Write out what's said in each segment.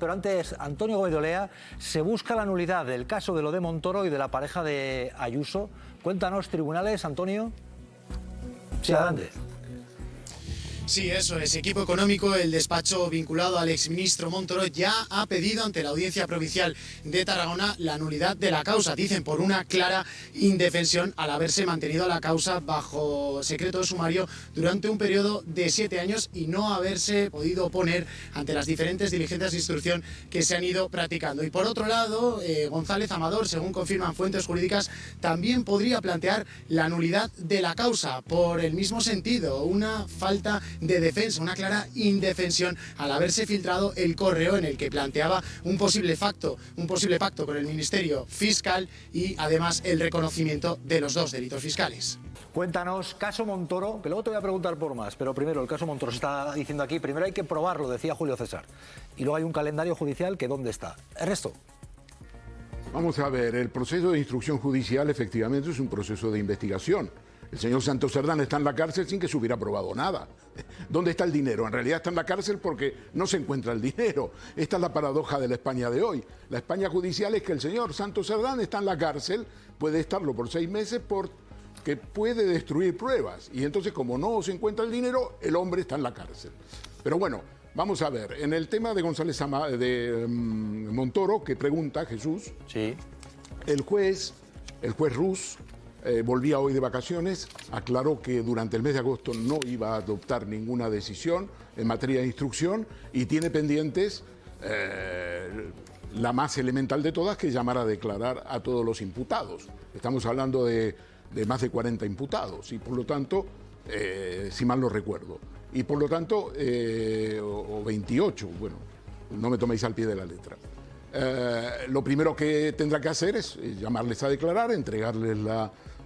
pero antes, Antonio Gómez de Olea, se busca la nulidad del caso de lo de Montoro y de la pareja de Ayuso. Cuéntanos, tribunales, Antonio. Sí, adelante. Sí, eso es. Equipo Económico, el despacho vinculado al exministro Montoro, ya ha pedido ante la Audiencia Provincial de Tarragona la nulidad de la causa. Dicen por una clara indefensión al haberse mantenido la causa bajo secreto de sumario durante un periodo de 7 años y no haberse podido oponer ante las diferentes diligencias de instrucción que se han ido practicando. Y por otro lado, González Amador, según confirman fuentes jurídicas, también podría plantear la nulidad de la causa por el mismo sentido, una falta de defensa, una clara indefensión al haberse filtrado el correo en el que planteaba un posible pacto con el Ministerio Fiscal y además el reconocimiento de los 2 delitos fiscales. Cuéntanos, caso Montoro, que luego te voy a preguntar por más, pero primero el caso Montoro se está diciendo aquí, primero hay que probarlo, decía Julio César, y luego hay un calendario judicial que ¿dónde está? Ernesto. Vamos a ver, el proceso de instrucción judicial efectivamente es un proceso de investigación. El señor Santos Cerdán está en la cárcel sin que se hubiera probado nada. ¿Dónde está el dinero? En realidad está en la cárcel porque no se encuentra el dinero. Esta es la paradoja de la España de hoy. La España judicial es que el señor Santos Cerdán está en la cárcel, puede estarlo por 6 meses porque puede destruir pruebas. Y entonces, como no se encuentra el dinero, el hombre está en la cárcel. Pero bueno, vamos a ver. En el tema de Montoro, que pregunta Jesús, sí. el juez Rus, volvía hoy de vacaciones, aclaró que durante el mes de agosto no iba a adoptar ninguna decisión en materia de instrucción y tiene pendientes la más elemental de todas, que es llamar a declarar a todos los imputados. Estamos hablando de más de 40 imputados y por lo tanto, si mal no recuerdo, y por lo tanto, o 28, bueno, no me toméis al pie de la letra. Lo primero que tendrá que hacer es llamarles a declarar, entregarles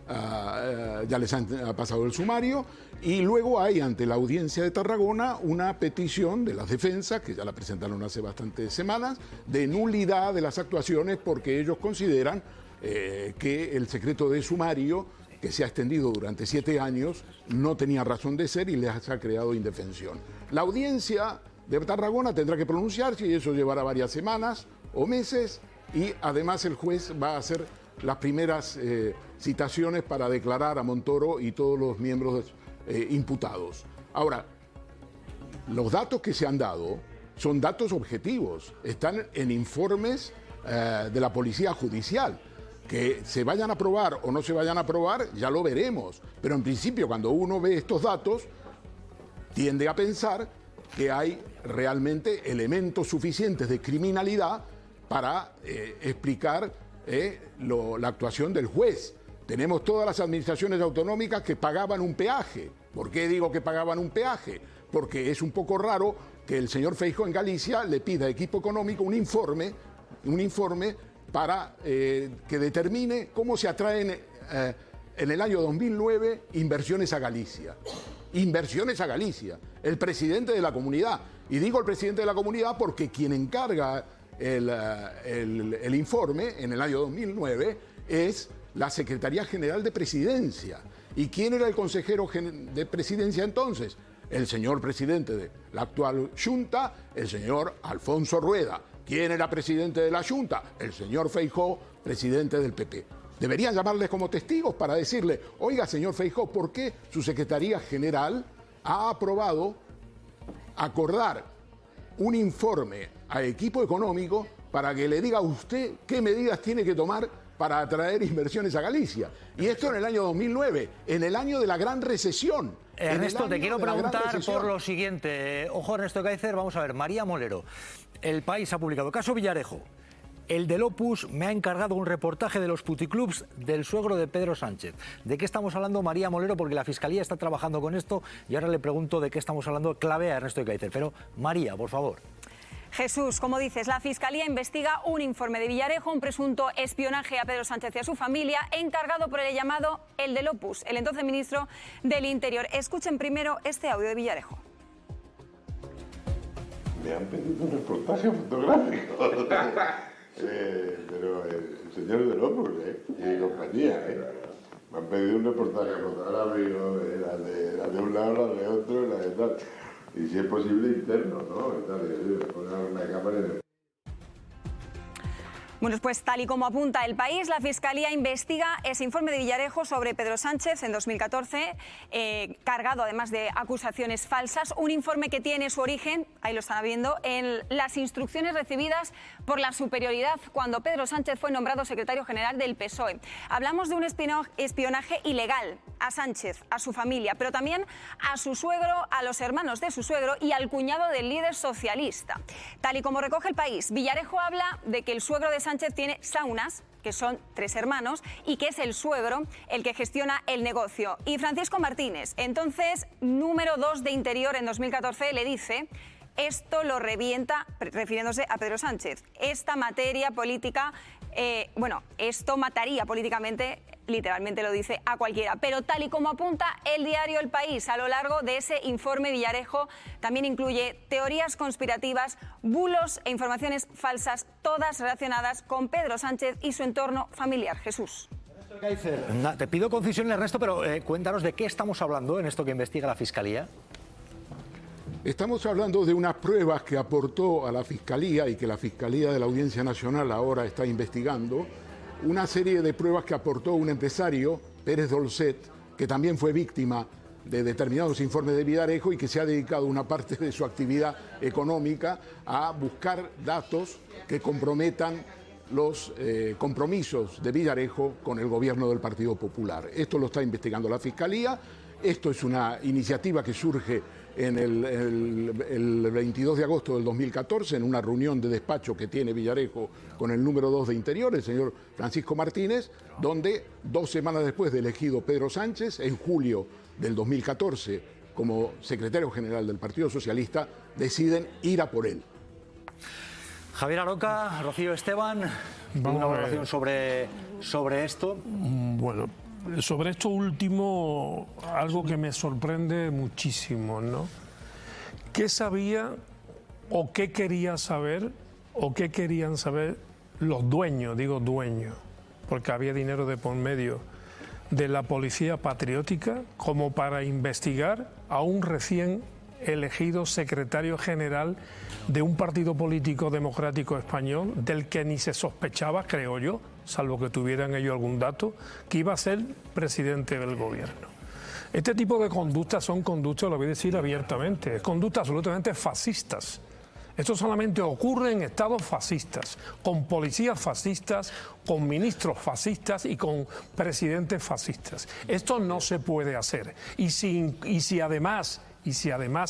ya les ha pasado el sumario y luego hay ante la Audiencia de Tarragona una petición de las defensas, que ya la presentaron hace bastantes semanas, de nulidad de las actuaciones porque ellos consideran que el secreto de sumario, que se ha extendido durante 7 años, no tenía razón de ser y les ha creado indefensión. La Audiencia de Tarragona tendrá que pronunciarse y eso llevará varias semanas o meses y además el juez va a hacer las primeras citaciones para declarar a Montoro y todos los miembros imputados. Ahora, los datos que se han dado son datos objetivos, están en informes de la Policía Judicial. Que se vayan a aprobar o no se vayan a aprobar, ya lo veremos. Pero en principio, cuando uno ve estos datos, tiende a pensar que hay realmente elementos suficientes de criminalidad para explicar la actuación del juez. Tenemos todas las administraciones autonómicas que pagaban un peaje. ¿Por qué digo que pagaban un peaje? Porque es un poco raro que el señor Feijóo en Galicia le pida a Equipo Económico un informe para que determine cómo se atraen en el año 2009 inversiones a Galicia. Inversiones a Galicia. El presidente de la comunidad. Y digo el presidente de la comunidad porque quien encarga el informe en el año 2009 es la Secretaría General de Presidencia. ¿Y quién era el consejero de Presidencia entonces? El señor presidente de la actual Junta, el señor Alfonso Rueda. ¿Quién era presidente de la Junta? El señor Feijóo, presidente del PP. Deberían llamarles como testigos para decirle, oiga, señor Feijóo, ¿por qué su Secretaría General ha aprobado acordar un informe a Equipo Económico para que le diga a usted qué medidas tiene que tomar para atraer inversiones a Galicia? Y esto en el año 2009, en el año de la gran recesión. Ernesto, te quiero preguntar por lo siguiente. Ojo, Ernesto Kaiser, vamos a ver. María Molero, El País ha publicado caso Villarejo. El del Opus me ha encargado un reportaje de los puticlubs del suegro de Pedro Sánchez. ¿De qué estamos hablando, María Molero? Porque la Fiscalía está trabajando con esto y ahora le pregunto de qué estamos hablando, clave a Ernesto Kaiser. Pero, María, por favor. Jesús, como dices, la Fiscalía investiga un informe de Villarejo, un presunto espionaje a Pedro Sánchez y a su familia, encargado por el llamado El del Opus, el entonces ministro del Interior. Escuchen primero este audio de Villarejo. Me han pedido un reportaje fotográfico. Pero el señor del Opus, y compañía, me han pedido un reportaje fotográfico, la de un lado, la de otro, la de tal. Y si es posible interno, ¿no? Y tal, y poner una cámara en el... Bueno, pues tal y como apunta El País, la Fiscalía investiga ese informe de Villarejo sobre Pedro Sánchez en 2014, cargado además de acusaciones falsas, un informe que tiene su origen, ahí lo están viendo, en las instrucciones recibidas por la superioridad cuando Pedro Sánchez fue nombrado secretario general del PSOE. Hablamos de un espionaje ilegal a Sánchez, a su familia, pero también a su suegro, a los hermanos de su suegro y al cuñado del líder socialista. Tal y como recoge El País, Villarejo habla de que el suegro de Sánchez tiene saunas, que son 3 hermanos, y que es el suegro el que gestiona el negocio. Y Francisco Martínez, entonces número 2 de Interior en 2014, le dice: esto lo revienta, refiriéndose a Pedro Sánchez. Esta materia política, esto mataría políticamente, literalmente lo dice, a cualquiera. Pero tal y como apunta el diario El País, a lo largo de ese informe, Villarejo también incluye teorías conspirativas, bulos e informaciones falsas, todas relacionadas con Pedro Sánchez y su entorno familiar. Jesús. Te pido concisión, Ernesto, pero cuéntanos de qué estamos hablando en esto que investiga la Fiscalía. Estamos hablando de unas pruebas que aportó a la Fiscalía y que la Fiscalía de la Audiencia Nacional ahora está investigando. Una serie de pruebas que aportó un empresario, Pérez Dolcet, que también fue víctima de determinados informes de Villarejo y que se ha dedicado una parte de su actividad económica a buscar datos que comprometan los compromisos de Villarejo con el gobierno del Partido Popular. Esto lo está investigando la Fiscalía. Esto es una iniciativa que surge en el 22 de agosto del 2014, en una reunión de despacho que tiene Villarejo con el número 2 de Interior, el señor Francisco Martínez, donde 2 semanas después de elegido Pedro Sánchez, en julio del 2014, como secretario general del Partido Socialista, deciden ir a por él. Javier Aroca, Rocío Esteban, una valoración sobre esto. Bueno, sobre esto último, algo que me sorprende muchísimo, ¿no? ¿Qué sabía o qué quería saber o qué querían saber los dueños, digo dueños, porque había dinero de por medio, de la Policía Patriótica, como para investigar a un recién elegido secretario general de un partido político democrático español del que ni se sospechaba, creo yo, salvo que tuvieran ellos algún dato, que iba a ser presidente del gobierno? Este tipo de conductas son conductas, lo voy a decir abiertamente, conductas absolutamente fascistas. Esto solamente ocurre en estados fascistas, con policías fascistas, con ministros fascistas y con presidentes fascistas. Esto no se puede hacer. Y si además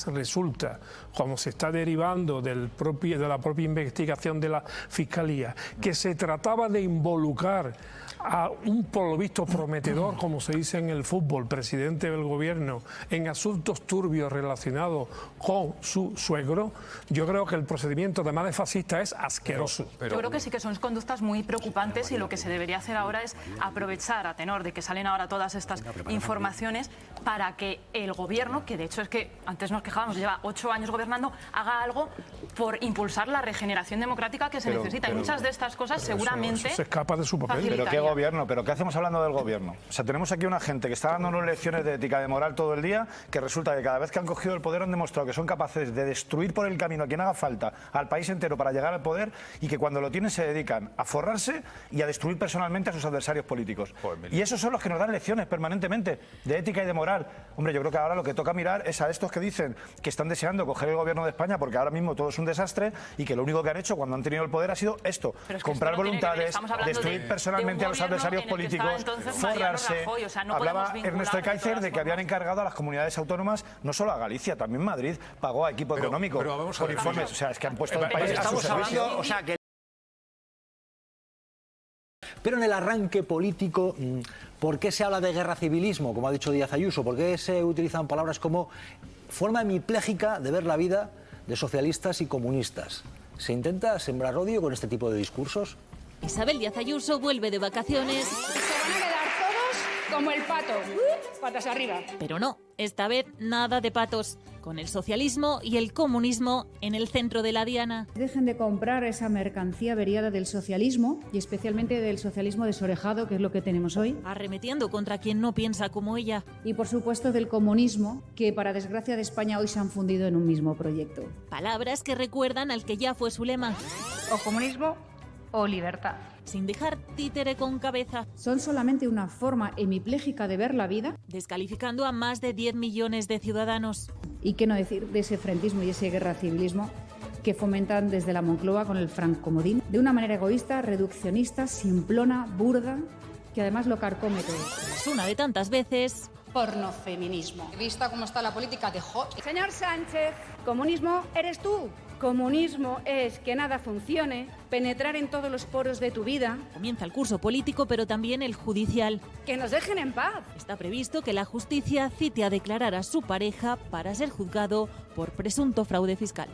resulta, como se está derivando de la propia investigación de la Fiscalía, que se trataba de involucrar a un, por lo visto, prometedor, como se dice en el fútbol, presidente del gobierno, en asuntos turbios relacionados con su suegro, yo creo que el procedimiento, además de fascista, es asqueroso. Yo creo que sí que son conductas muy preocupantes y lo que se debería hacer ahora es aprovechar, a tenor de que salen ahora todas estas informaciones, para que el gobierno, que de hecho es que antes nos quejábamos, lleva 8 años gobernando, haga algo por impulsar la regeneración democrática que se necesita. Y muchas de estas cosas seguramente... Eso se escapa de su papel. ¿Pero qué gobierno? ¿Pero qué hacemos hablando del gobierno? O sea, tenemos aquí una gente que está dando unas lecciones de ética, de moral todo el día, que resulta que cada vez que han cogido el poder han demostrado que son capaces de destruir por el camino a quien haga falta, al país entero para llegar al poder, y que cuando lo tienen se dedican a forrarse y a destruir personalmente a sus adversarios políticos. Y esos son los que nos dan lecciones permanentemente de ética y de moral. Hombre, yo creo que ahora lo que toca mirar es a estos que dicen que están deseando coger el gobierno de España porque ahora mismo todo es un desastre y que lo único que han hecho cuando han tenido el poder ha sido esto, comprar voluntades, destruir personalmente a los adversarios políticos, forrarse. Hablaba Ernesto Ekaizer de que habían encargado a las comunidades autónomas, no solo a Galicia, también Madrid, pagó a equipo económico por informes. O sea, es que han puesto el país a su servicio. Pero en el arranque político, ¿por qué se habla de guerra civilismo, como ha dicho Díaz Ayuso? ¿Por qué se utilizan palabras como forma hemipléjica de ver la vida de socialistas y comunistas? ¿Se intenta sembrar odio con este tipo de discursos? Isabel Díaz Ayuso vuelve de vacaciones. Se van a quedar todos como el pato, patas arriba. Pero no, esta vez nada de patos, con el socialismo y el comunismo en el centro de la diana. Dejen de comprar esa mercancía averiada del socialismo, y especialmente del socialismo desorejado, que es lo que tenemos hoy. Arremetiendo contra quien no piensa como ella. Y por supuesto del comunismo, que para desgracia de España hoy se han fundido en un mismo proyecto. Palabras que recuerdan al que ya fue su lema. O comunismo o libertad. Sin dejar títere con cabeza. Son solamente una forma hemipléjica de ver la vida. Descalificando a más de 10 millones de ciudadanos. Y qué no decir de ese frentismo y ese guerra civilismo que fomentan desde la Moncloa con el francomodín, de una manera egoísta, reduccionista, simplona, burda, que además lo carcome todo. Es una de tantas veces. Pornofeminismo. Vista cómo está la política de hot. Señor Sánchez, comunismo eres tú. Comunismo es que nada funcione, penetrar en todos los poros de tu vida. Comienza el curso político, pero también el judicial. Que nos dejen en paz. Está previsto que la justicia cite a declarar a su pareja para ser juzgado por presunto fraude fiscal.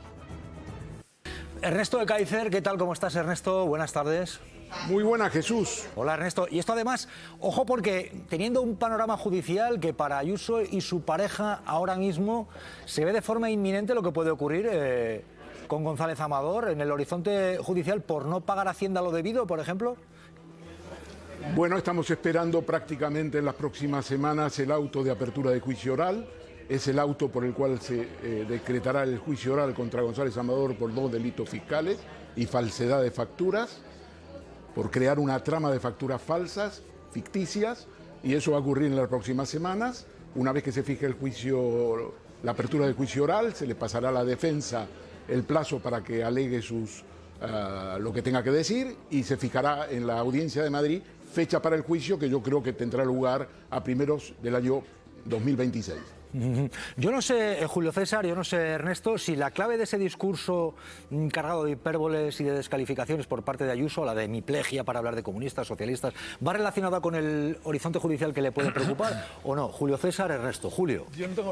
Ernesto de Kaiser, ¿qué tal? ¿Cómo estás, Ernesto? Buenas tardes. Muy buena, Jesús. Hola, Ernesto. Y esto además, ojo, porque teniendo un panorama judicial que para Ayuso y su pareja ahora mismo se ve de forma inminente lo que puede ocurrir con González Amador en el horizonte judicial por no pagar Hacienda lo debido, por ejemplo. Bueno, estamos esperando prácticamente en las próximas semanas el auto de apertura de juicio oral. Es el auto por el cual se decretará el juicio oral contra González Amador por 2 delitos fiscales y falsedad de facturas, por crear una trama de facturas falsas, ficticias, y eso va a ocurrir en las próximas semanas. Una vez que se fije el juicio, la apertura del juicio oral, se le pasará a la defensa el plazo para que alegue lo que tenga que decir, y se fijará en la Audiencia de Madrid fecha para el juicio, que yo creo que tendrá lugar a primeros del año 2026. Yo no sé, Julio César, yo no sé, Ernesto, si la clave de ese discurso cargado de hipérboles y de descalificaciones por parte de Ayuso, la de hemiplegia para hablar de comunistas, socialistas, ¿va relacionada con el horizonte judicial que le puede preocupar o no? Julio César, Ernesto. Julio.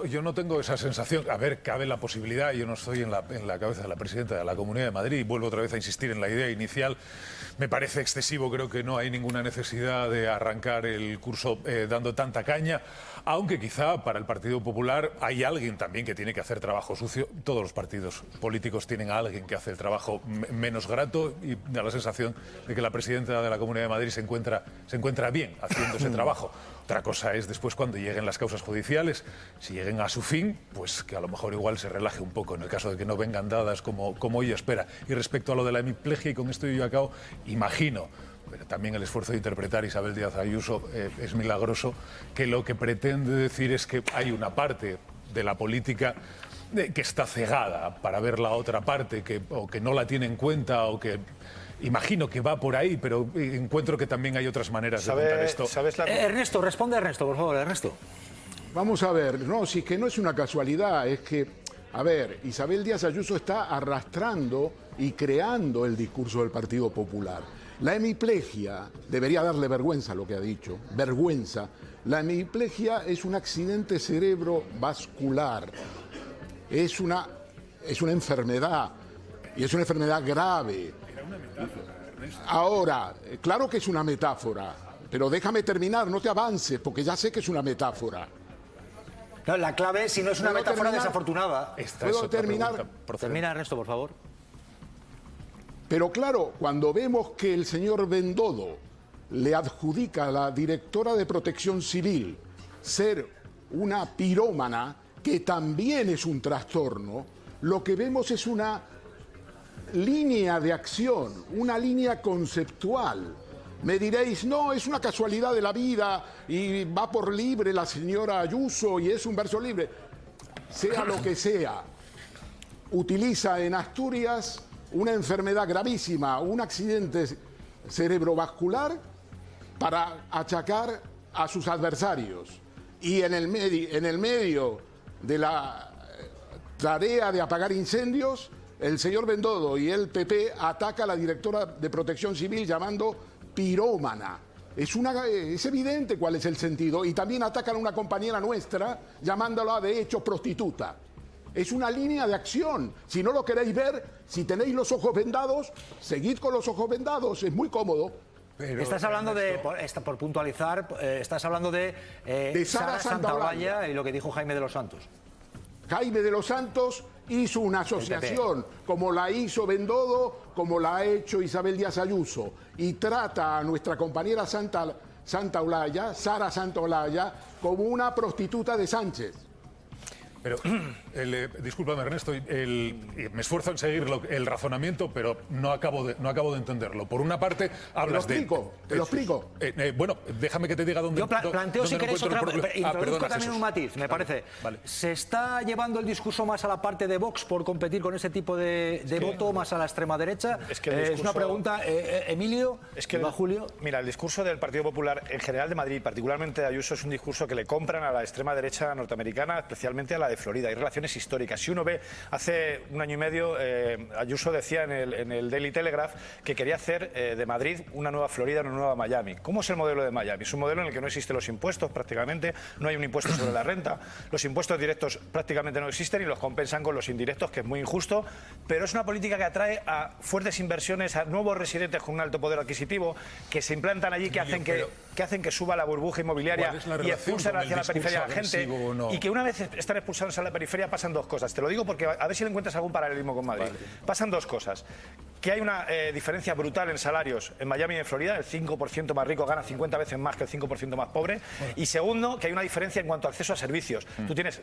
Yo no tengo esa sensación. A ver, cabe la posibilidad, yo no estoy en la cabeza de la presidenta de la Comunidad de Madrid, y vuelvo otra vez a insistir en la idea inicial. Me parece excesivo, creo que no hay ninguna necesidad de arrancar el curso dando tanta caña, aunque quizá para el Partido Popular hay alguien también que tiene que hacer trabajo sucio. Todos los partidos políticos tienen a alguien que hace el trabajo menos grato, y da la sensación de que la presidenta de la Comunidad de Madrid se encuentra bien haciendo ese trabajo. Otra cosa es después cuando lleguen las causas judiciales, si lleguen a su fin, pues que a lo mejor igual se relaje un poco en el caso de que no vengan dadas como ella espera. Y respecto a lo de la hemiplegia, y con esto yo acabo, imagino, pero también el esfuerzo de interpretar Isabel Díaz Ayuso es milagroso, que lo que pretende decir es que hay una parte de la política que está cegada para ver la otra parte, o que no la tiene en cuenta, o que... Imagino que va por ahí, pero encuentro que también hay otras maneras de contar esto. Ernesto, responde Ernesto, por favor, Ernesto. Vamos a ver, no, si es que no es una casualidad, es que, a ver, Isabel Díaz Ayuso está arrastrando y creando el discurso del Partido Popular. La hemiplegia, debería darle vergüenza lo que ha dicho, vergüenza. La hemiplegia es un accidente cerebrovascular, es una enfermedad, y es una enfermedad grave. Ahora, claro que es una metáfora, pero déjame terminar, no te avances, porque ya sé que es una metáfora. No, la clave es si no es una metáfora desafortunada. ¿Puedo terminar? Termina, Ernesto, por favor. Pero claro, cuando vemos que el señor Bendodo le adjudica a la directora de Protección Civil ser una pirómana, que también es un trastorno, lo que vemos es una línea de acción, una línea conceptual. Me diréis, no, es una casualidad de la vida y va por libre la señora Ayuso y es un verso libre. Sea lo que sea, utiliza en Asturias una enfermedad gravísima, un accidente cerebrovascular, para achacar a sus adversarios. Y en el medio de la tarea de apagar incendios, el señor Bendodo y el PP ataca a la directora de Protección Civil llamando pirómana. Es evidente cuál es el sentido. Y también atacan a una compañera nuestra llamándola de hecho prostituta. Es una línea de acción. Si no lo queréis ver, si tenéis los ojos vendados, seguid con los ojos vendados. Es muy cómodo. Pero, estás hablando por puntualizar, estás hablando de Sara Santaolalla y lo que dijo Jaime de los Santos. Jaime de los Santos hizo una asociación, como la hizo Bendodo, como la ha hecho Isabel Díaz Ayuso, y trata a nuestra compañera Sara Santaolalla, como una prostituta de Sánchez. Pero, discúlpame, Ernesto, me esfuerzo en seguir el razonamiento, pero no acabo de entenderlo. Por una parte, hablas Te lo explico. Bueno, déjame que te diga dónde. Yo planteo, si queréis, otra. Introduzco también Jesús. un matiz, me parece. Vale. ¿Se está llevando el discurso más a la parte de Vox por competir con ese tipo de voto, más a la extrema derecha? Es una pregunta, Emilio. Julio. Mira, el discurso del Partido Popular en general de Madrid, particularmente de Ayuso, es un discurso que le compran a la extrema derecha norteamericana, especialmente a la de Florida. Hay relaciones históricas. Si uno ve, hace un año y medio, Ayuso decía en el Daily Telegraph que quería hacer de Madrid una nueva Florida, una nueva Miami. ¿Cómo es el modelo de Miami? Es un modelo en el que no existen los impuestos prácticamente, no hay un impuesto sobre la renta, los impuestos directos prácticamente no existen y los compensan con los indirectos, que es muy injusto, pero es una política que atrae a fuertes inversiones, a nuevos residentes con un alto poder adquisitivo que se implantan allí, que hacen que suba la burbuja inmobiliaria y expulsan hacia la periferia a la gente, y que una vez están expulsados a la periferia pasan dos cosas. Te lo digo porque a ver si le encuentras algún paralelismo con Madrid. Pasan dos cosas. Que hay una diferencia brutal en salarios en Miami y en Florida, el 5% más rico gana 50 veces más que el 5% más pobre. Y segundo, que hay una diferencia en cuanto a acceso a servicios. Tú tienes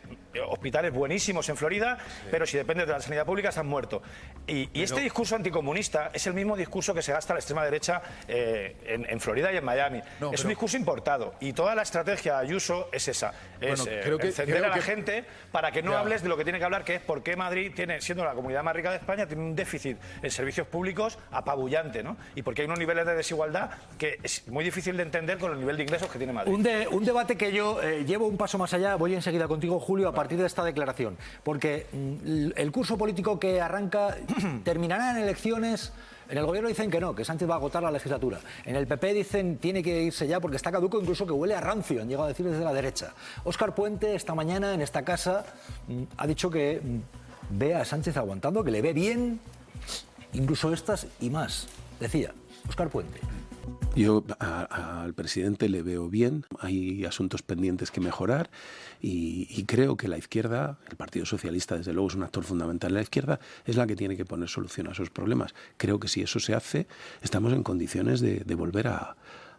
hospitales buenísimos en Florida, pero si dependes de la sanidad pública estás muerto. Y este discurso anticomunista es el mismo discurso que se gasta la extrema derecha en Florida y en Miami. Es un discurso importado y toda la estrategia de Ayuso es esa, encender a la gente para que no hables de lo que tiene que hablar, que es por qué Madrid, siendo la comunidad más rica de España, tiene un déficit en servicios públicos apabullante, ¿no? Y porque hay unos niveles de desigualdad que es muy difícil de entender con el nivel de ingresos que tiene Madrid. Un debate que yo llevo un paso más allá, voy enseguida contigo, Julio, a partir de esta declaración, porque el curso político que arranca terminará en elecciones. En el gobierno dicen que no, que Sánchez va a agotar la legislatura. En el PP dicen tiene que irse ya porque está caduco, incluso que huele a rancio, han llegado a decir desde la derecha. Óscar Puente esta mañana en esta casa ha dicho que ve a Sánchez aguantando, que le ve bien, incluso estas y más. Decía Óscar Puente. Yo al presidente le veo bien, hay asuntos pendientes que mejorar y creo que la izquierda, el Partido Socialista desde luego es un actor fundamental, la izquierda es la que tiene que poner solución a esos problemas. Creo que si eso se hace, estamos en condiciones de volver a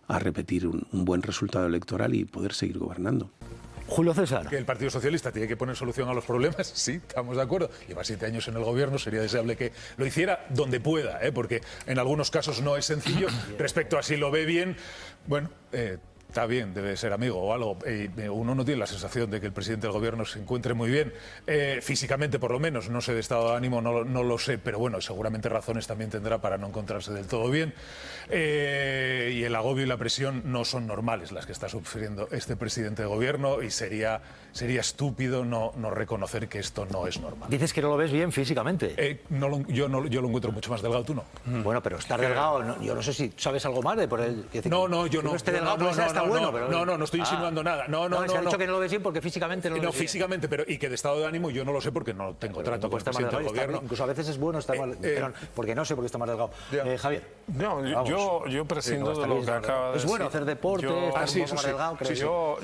repetir un buen resultado electoral y poder seguir gobernando. Julio César. Que el Partido Socialista tiene que poner solución a los problemas, sí, estamos de acuerdo. Lleva 7 años en el gobierno, sería deseable que lo hiciera donde pueda, porque en algunos casos no es sencillo. Respecto a si lo ve bien, bueno, está bien, debe ser amigo o algo. Uno no tiene la sensación de que el presidente del gobierno se encuentre muy bien, físicamente por lo menos, no sé de estado de ánimo, no lo sé, pero bueno, seguramente razones también tendrá para no encontrarse del todo bien. Y el agobio y la presión no son normales las que está sufriendo este presidente de gobierno y sería estúpido no reconocer que esto no es normal. Dices que no lo ves bien físicamente. Yo lo encuentro mucho más delgado, tú no. Bueno, pero estar delgado, yo no sé si sabes algo más de por él. No, yo no. Esté delgado, no estoy insinuando nada. Se ha dicho que no lo ves bien porque físicamente no lo ves bien. Físicamente, pero y que de estado de ánimo yo no lo sé porque no tengo trato con el presidente del gobierno. Incluso a veces es bueno estar mal, porque no sé por qué está más delgado. Javier. No, yo prescindo de lo que acaba de decir. Es bueno hacer deporte, estar un poco más delgado, creo yo.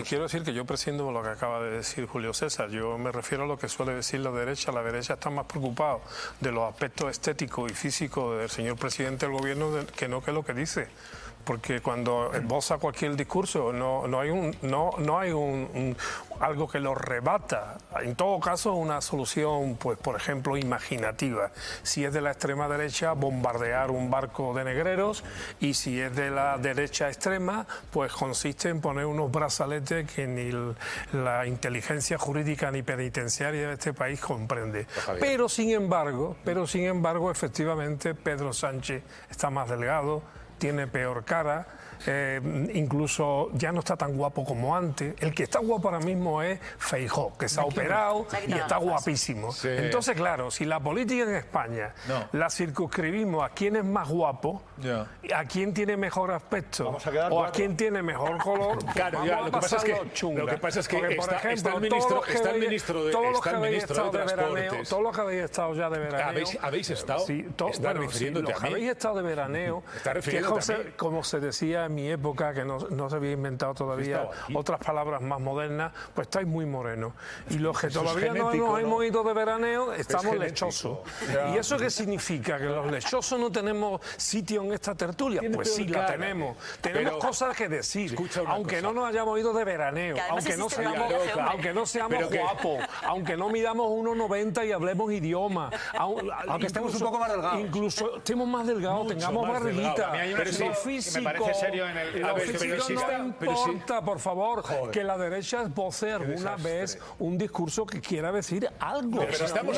Quiero decir que yo prescindo de lo que acaba de decir Julio César. Yo me refiero a lo que suele decir la derecha. La derecha está más preocupada de los aspectos estéticos y físicos del señor presidente del gobierno que no que lo que dice. Porque cuando esboza cualquier discurso no hay algo que lo rebata. En todo caso, una solución, pues por ejemplo, imaginativa. Si es de la extrema derecha, bombardear un barco de negreros, y si es de la derecha extrema, pues consiste en poner unos brazaletes que ni la inteligencia jurídica ni penitenciaria de este país comprende. Pero sin embargo, efectivamente, Pedro Sánchez está más delgado, tiene peor cara, incluso ya no está tan guapo como antes. El que está guapo ahora mismo es Feijóo, que se ha operado y está guapísimo. Sí. Entonces, claro, si la política en España la circunscribimos a quién es más guapo, a quién tiene mejor aspecto o a quién tiene mejor color, claro, lo que pasa es que está el ministro de Transportes. Todos los que habéis estado ya de veraneo. ¿Habéis estado? Sí, ¿Estás refiriéndote a mí? Habéis estado de veraneo. ¿Estás refiriéndote como se decía en mi época, que no se había inventado todavía otras palabras más modernas, pues estáis muy morenos. Y los que todavía no hemos ido de veraneo, estamos lechosos. ¿Y eso qué significa? ¿Que los lechosos no tenemos sitio en esta tertulia? Pues sí, la tenemos. Tenemos cosas que decir, aunque no nos hayamos ido de veraneo, aunque no seamos guapos, aunque no midamos 1,90 y hablemos idioma, aunque estemos un poco más delgados. Incluso estemos más delgados, tengamos barriguita. Lo físico no importa, por favor, que la derecha esboce alguna vez un discurso que quiera decir algo. Pero estamos